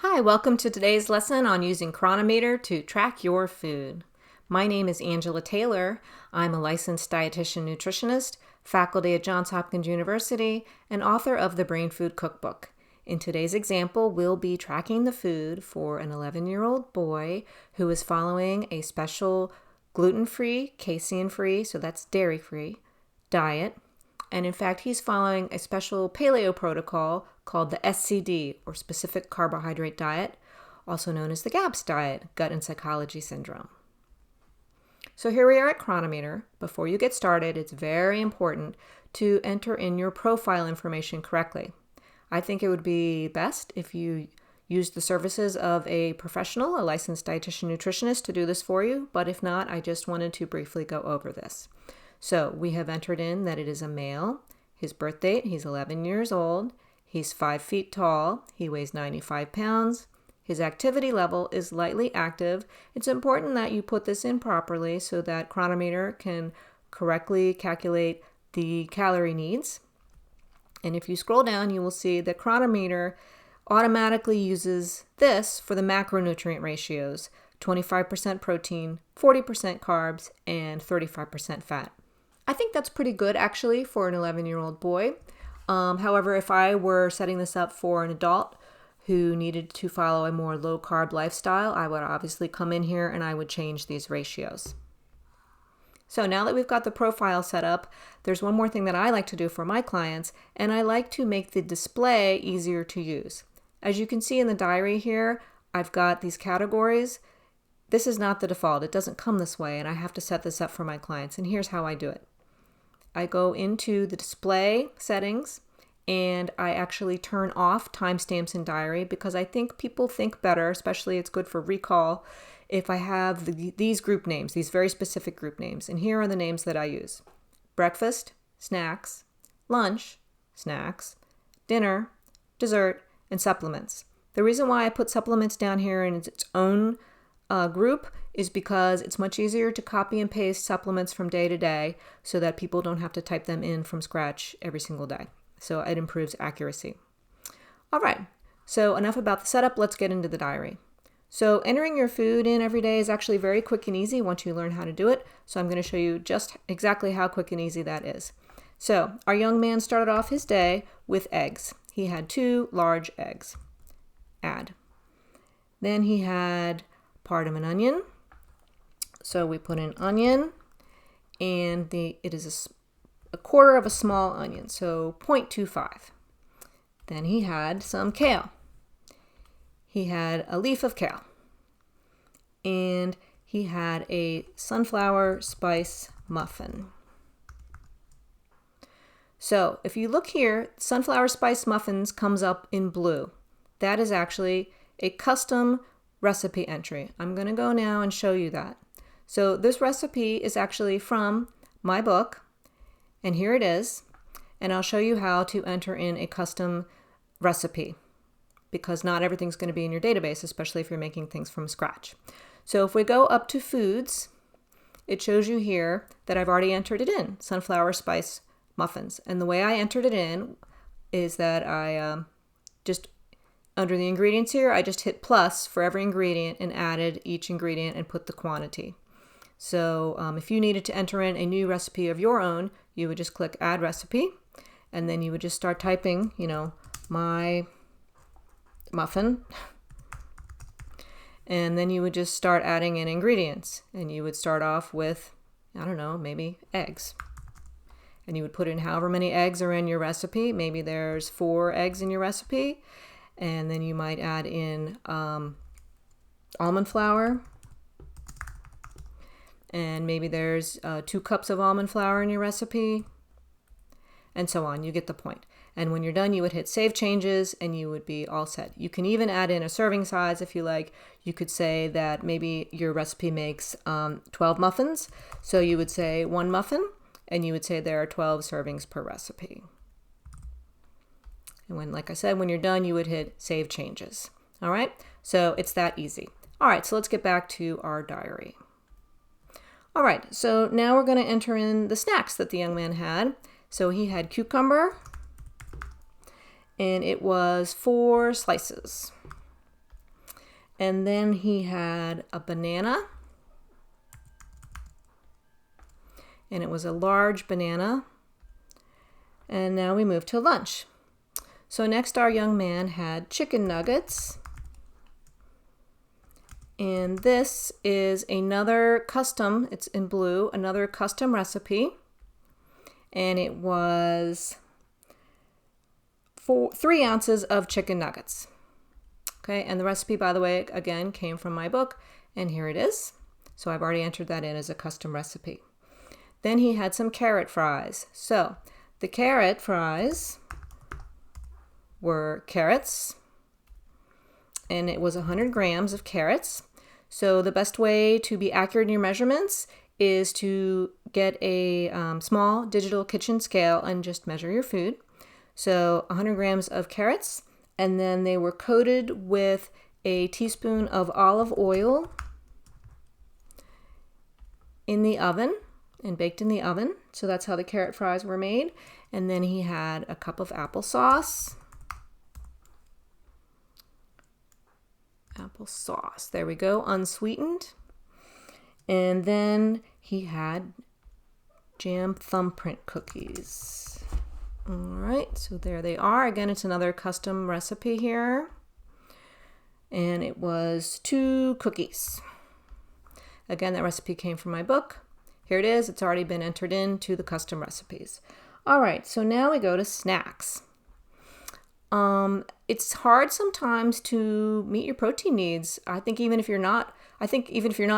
Hi, welcome to today's lesson on using Cronometer to track your food. My name is Angela Taylor. I'm a licensed dietitian nutritionist, faculty at Johns Hopkins University, and author of the Brain Food Cookbook. In today's example, we'll be tracking the food for an 11-year-old boy who is following a special gluten-free, casein-free, so that's dairy-free, diet. And in fact, he's following a special Paleo protocol called the SCD, or Specific Carbohydrate Diet, also known as the GAPS diet, Gut and Psychology Syndrome. So here we are at Cronometer. Before you get started, it's very important to enter in your profile information correctly. I think it would be best if you use the services of a professional, a licensed dietitian nutritionist, to do this for you, but if not, I just wanted to briefly go over this. So we have entered in that it is a male, his birth date, he's 11 years old, he's 5 feet tall, he weighs 95 pounds, his activity level is lightly active. It's important that you put this in properly so that Cronometer can correctly calculate the calorie needs. And if you scroll down, you will see that Cronometer automatically uses this for the macronutrient ratios, 25% protein, 40% carbs, and 35% fat. I think that's pretty good actually for an 11-year-old boy. However, if I were setting this up for an adult who needed to follow a more low-carb lifestyle, I would obviously come in here and I would change these ratios. So now that we've got the profile set up, there's one more thing that I like to do for my clients, and I like to make the display easier to use. As you can see in the diary here, I've got these categories. This is not the default. It doesn't come this way, and I have to set this up for my clients, and here's how I do it. I go into the display settings and I actually turn off timestamps in diary because I think people think better, especially it's good for recall, if I have these group names, these very specific group names. And here are the names that I use: breakfast, snacks, lunch, snacks, dinner, dessert, and supplements. The reason why I put supplements down here in its own group is because it's much easier to copy and paste supplements from day to day so that people don't have to type them in from scratch every single day. So it improves accuracy. All right, so enough about the setup. Let's get into the diary. So entering your food in every day is actually very quick and easy once you learn how to do it. So I'm going to show you just exactly how quick and easy that is. So our young man started off his day with eggs. He had 2 large eggs. Add. Then he had part of an onion. So we put in onion, and it is a quarter of a small onion, so 0.25. Then he had some kale. He had a leaf of kale. And he had a sunflower spice muffin. So if you look here, sunflower spice muffins comes up in blue. That is actually a custom recipe entry. I'm going to go now and show you that. So this recipe is actually from my book, and here it is, and I'll show you how to enter in a custom recipe because not everything's going to be in your database, especially if you're making things from scratch. So if we go up to foods, it shows you here that I've already entered it in, sunflower spice muffins. And the way I entered it in is that I just under the ingredients here, I just hit plus for every ingredient and added each ingredient and put the quantity. So if you needed to enter in a new recipe of your own, you would just click add recipe, and then you would just start typing, my muffin, and then you would just start adding in ingredients, and you would start off with, I don't know, maybe eggs. And you would put in however many eggs are in your recipe. Maybe there's 4 eggs in your recipe, and then you might add in almond flour. And maybe there's 2 cups of almond flour in your recipe, and so on. You get the point. And when you're done, you would hit Save Changes, and you would be all set. You can even add in a serving size if you like. You could say that maybe your recipe makes 12 muffins, so you would say 1 muffin, and you would say there are 12 servings per recipe. And like I said, when you're done, you would hit Save Changes. All right? So it's that easy. All right, so let's get back to our diary. All right, so now we're going to enter in the snacks that the young man had. So he had cucumber, and it was 4 slices. And then he had a banana. And it was a large banana. And now we move to lunch. So next our young man had chicken nuggets. And this is another custom, it's in blue, another custom recipe. And it was 3 ounces of chicken nuggets. Okay, and the recipe, by the way, again, came from my book, and here it is. So I've already entered that in as a custom recipe. Then he had some carrot fries. So the carrot fries were carrots, and it was 100 grams of carrots. So the best way to be accurate in your measurements is to get a small digital kitchen scale and just measure your food. So 100 grams of carrots, and then they were coated with a teaspoon of olive oil in the oven and baked in the oven. So that's how the carrot fries were made. And then he had a cup of applesauce. Applesauce, there we go, unsweetened. And then he had jam thumbprint cookies. All right, so there they are. Again, it's another custom recipe here. And it was 2 cookies. Again, that recipe came from my book. Here it is. It's already been entered into the custom recipes. All right, so now we go to snacks. It's hard sometimes to meet your protein needs. I think even if you're not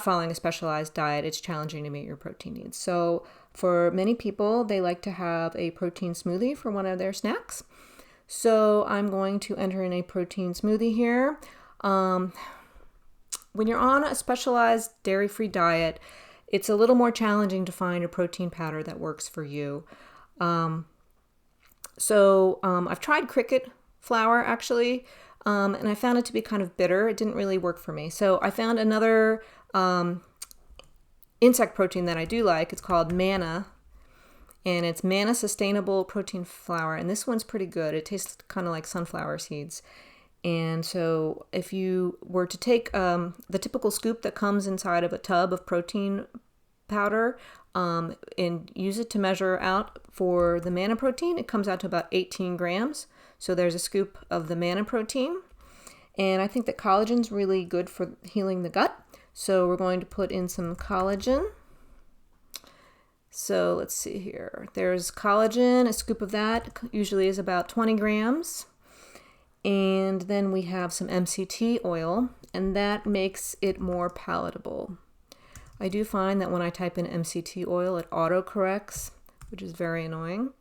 following a specialized diet, it's challenging to meet your protein needs. So for many people, they like to have a protein smoothie for one of their snacks. So I'm going to enter in a protein smoothie here. When you're on a specialized dairy-free diet, it's a little more challenging to find a protein powder that works for you. I've tried cricket flour actually, and I found it to be kind of bitter. It didn't really work for me. So I found another insect protein that I do like. It's called Manna, and it's Manna Sustainable Protein Flour, and this one's pretty good. It tastes kind of like sunflower seeds. And so if you were to take the typical scoop that comes inside of a tub of protein powder and use it to measure out for the Manna protein, it comes out to about 18 grams. So there's a scoop of the Manna protein. And I think that collagen's really good for healing the gut. So we're going to put in some collagen. So let's see here. There's collagen, a scoop of that usually is about 20 grams. And then we have some MCT oil, and that makes it more palatable. I do find that when I type in MCT oil, it autocorrects, which is very annoying.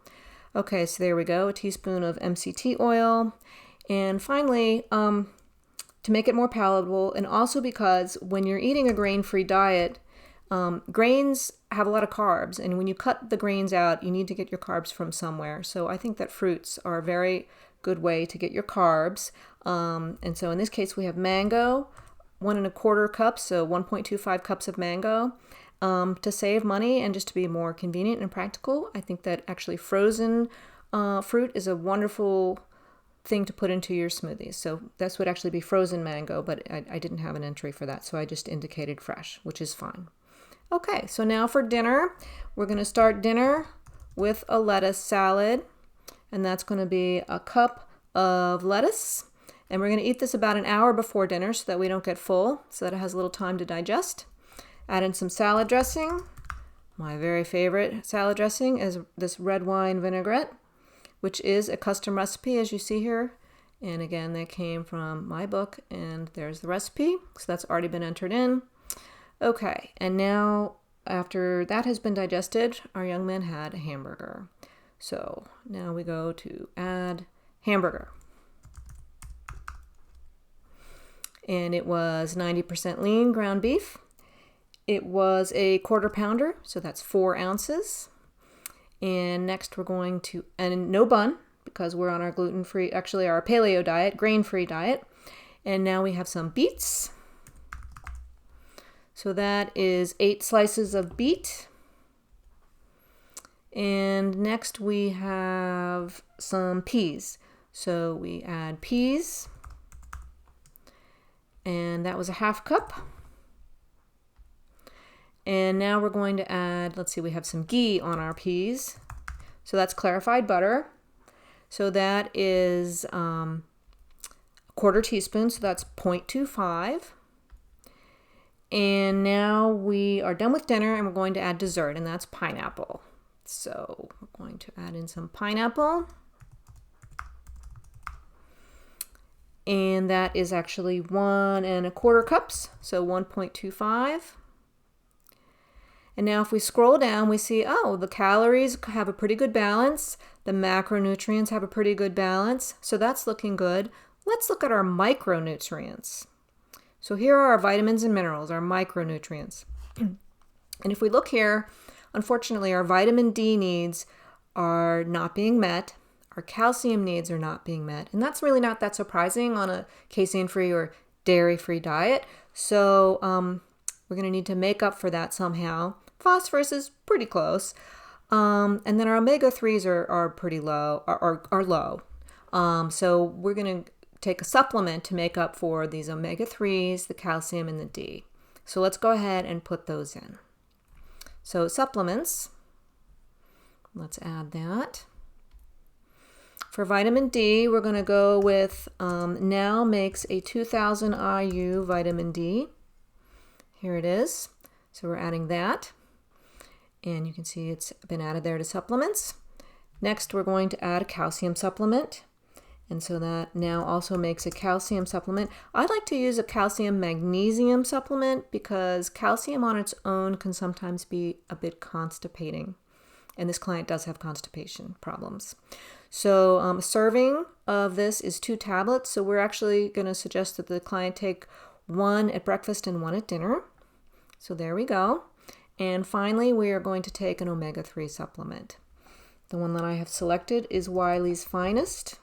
Okay, so there we go, a teaspoon of MCT oil. And finally, to make it more palatable, and also because when you're eating a grain-free diet, grains have a lot of carbs, and when you cut the grains out, you need to get your carbs from somewhere. So I think that fruits are a very good way to get your carbs. And so in this case, we have mango, 1 1/4 cups, so 1.25 cups of mango. To save money and just to be more convenient and practical, I think that actually frozen fruit is a wonderful thing to put into your smoothies. So this would actually be frozen mango, but I didn't have an entry for that, so I just indicated fresh, which is fine. Okay, so now for dinner, we're going to start dinner with a lettuce salad, and that's going to be a cup of lettuce. And we're going to eat this about an hour before dinner so that we don't get full, so that it has a little time to digest. Add in some salad dressing. My very favorite salad dressing is this red wine vinaigrette, which is a custom recipe, as you see here. And again, that came from my book, and there's the recipe. So that's already been entered in. Okay, and now after that has been digested, our young man had a hamburger. So now we go to add hamburger. And it was 90% lean ground beef. It was a 1/4 pounder, so that's 4 ounces. And next we're going to, and no bun, because we're on our gluten-free, actually our paleo diet, grain-free diet. And now we have some beets. So that is 8 slices of beet. And next we have some peas. So we add peas. And that was a half cup. And now we're going to add, let's see, we have some ghee on our peas. So that's clarified butter. So that is a quarter teaspoon, so that's 0.25. And now we are done with dinner and we're going to add dessert, and that's pineapple. So we're going to add in some pineapple. And that is actually 1 1/4 cups, so 1.25. And now if we scroll down, we see, oh, the calories have a pretty good balance. The macronutrients have a pretty good balance. So that's looking good. Let's look at our micronutrients. So here are our vitamins and minerals, our micronutrients. And if we look here, unfortunately, our vitamin D needs are not being met. Our calcium needs are not being met. And that's really not that surprising on a casein-free or dairy-free diet. So we're going to need to make up for that somehow. Phosphorus is pretty close. And then our omega-3s are pretty low, are low. So we're going to take a supplement to make up for these omega-3s, the calcium, and the D. So let's go ahead and put those in. So supplements, let's add that. For vitamin D, we're going to go with Now makes a 2000 IU vitamin D. Here it is. So we're adding that. And you can see it's been added there to supplements. Next, we're going to add a calcium supplement. And so that now also makes a calcium supplement. I like to use a calcium magnesium supplement because calcium on its own can sometimes be a bit constipating. And this client does have constipation problems. So a serving of this is 2 tablets. So we're actually going to suggest that the client take 1 at breakfast and 1 at dinner. So there we go. And finally, we are going to take an omega-3 supplement. The one that I have selected is Wiley's Finest.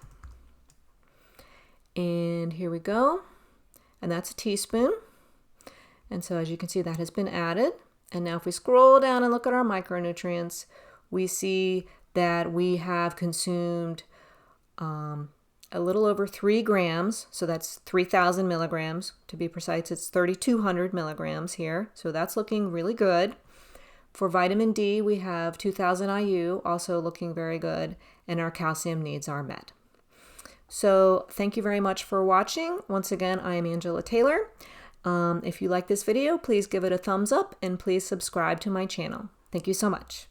And here we go. And that's a teaspoon. And so as you can see, that has been added. And now if we scroll down and look at our micronutrients, we see that we have consumed a little over 3 grams. So that's 3,000 milligrams. To be precise, it's 3,200 milligrams here. So that's looking really good. For vitamin D, we have 2,000 IU, also looking very good. And our calcium needs are met. So thank you very much for watching. Once again, I am Angela Taylor. If you like this video, please give it a thumbs up and please subscribe to my channel. Thank you so much.